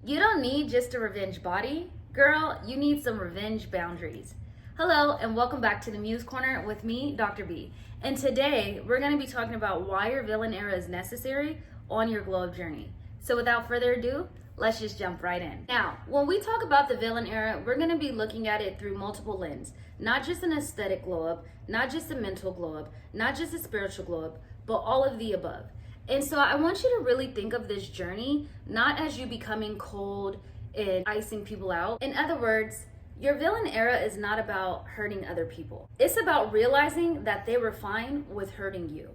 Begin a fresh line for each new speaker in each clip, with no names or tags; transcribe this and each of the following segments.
You don't need just a revenge body. Girl, you need some revenge boundaries. Hello, and welcome back to the Muse Corner with me, Dr. B. And today, we're going to be talking about why your villain era is necessary on your glow up journey. So without further ado, let's just jump right in. Now, when we talk about the villain era, we're going to be looking at it through multiple lenses. Not just an aesthetic glow up, not just a mental glow up, not just a spiritual glow up, but all of the above. And so I want you to really think of this journey not as you becoming cold and icing people out. In other words, your villain era is not about hurting other people. It's about realizing that they were fine with hurting you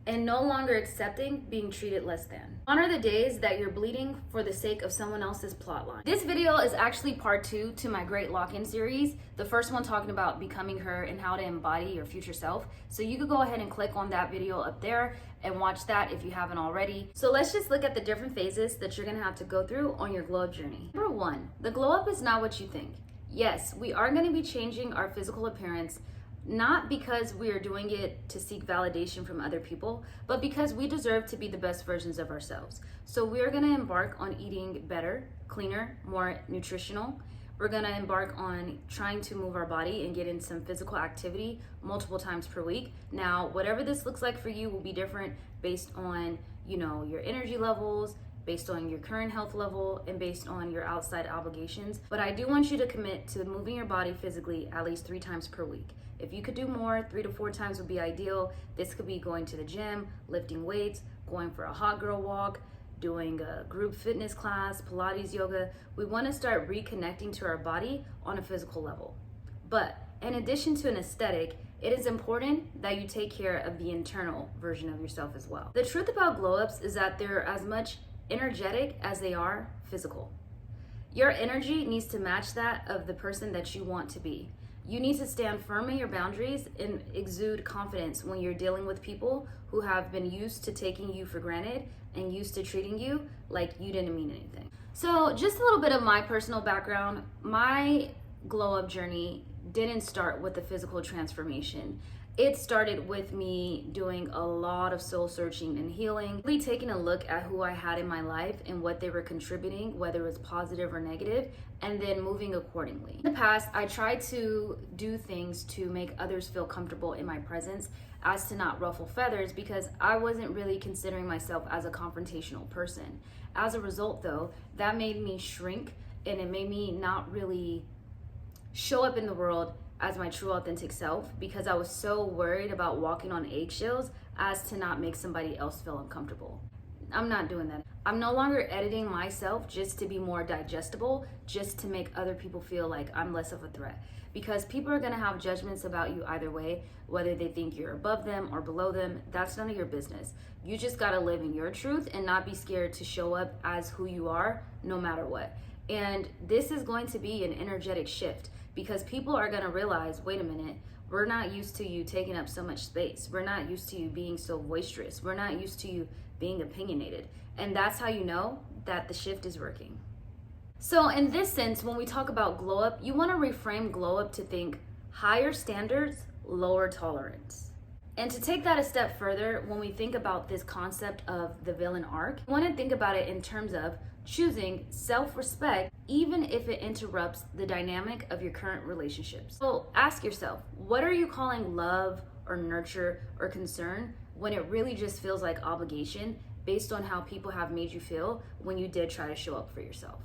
and no longer accepting being treated less than. Honor the days that you're bleeding for the sake of someone else's plotline. This video is actually part 2 to my Great Lock-In series. The first one talking about becoming her and how to embody your future self. So you could go ahead and click on that video up there and watch that if you haven't already. So let's just look at the different phases that you're gonna have to go through on your glow up journey. Number 1, the glow up is not what you think. Yes, we are gonna be changing our physical appearance, not because we are doing it to seek validation from other people, but because we deserve to be the best versions of ourselves. So we're gonna embark on eating better, cleaner, more nutritional. We're gonna embark on trying to move our body and get in some physical activity multiple times per week. Now, whatever this looks like for you will be different based on, your energy levels, based on your current health level, and based on your outside obligations. But I do want you to commit to moving your body physically at least 3 times per week. If you could do more, 3 to 4 times would be ideal. This could be going to the gym, lifting weights, going for a hot girl walk, doing a group fitness class, Pilates, yoga. We want to start reconnecting to our body on a physical level. But in addition to an aesthetic, it is important that you take care of the internal version of yourself as well. The truth about glow-ups is that they're as much energetic as they are physical. Your energy needs to match that of the person that you want to be. You need to stand firm in your boundaries and exude confidence when you're dealing with people who have been used to taking you for granted and used to treating you like you didn't mean anything. So just a little bit of my personal background. My glow up journey didn't start with the physical transformation. It started with me doing a lot of soul searching and healing, really taking a look at who I had in my life and what they were contributing, whether it was positive or negative, and then moving accordingly. In the past, I tried to do things to make others feel comfortable in my presence as to not ruffle feathers because I wasn't really considering myself as a confrontational person. As a result though, that made me shrink and it made me not really show up in the world as my true authentic self because I was so worried about walking on eggshells as to not make somebody else feel uncomfortable. I'm not doing that. I'm no longer editing myself just to be more digestible, just to make other people feel like I'm less of a threat. Because people are gonna have judgments about you either way, whether they think you're above them or below them, that's none of your business. You just gotta live in your truth and not be scared to show up as who you are, no matter what. And this is going to be an energetic shift because people are gonna realize, wait a minute, we're not used to you taking up so much space. We're not used to you being so boisterous. We're not used to you being opinionated. And that's how you know that the shift is working. So in this sense, when we talk about glow up, you wanna reframe glow up to think higher standards, lower tolerance. And to take that a step further, when we think about this concept of the villain arc, you wanna think about it in terms of choosing self-respect, even if it interrupts the dynamic of your current relationships. So ask yourself, what are you calling love or nurture or concern when it really just feels like obligation based on how people have made you feel when you did try to show up for yourself?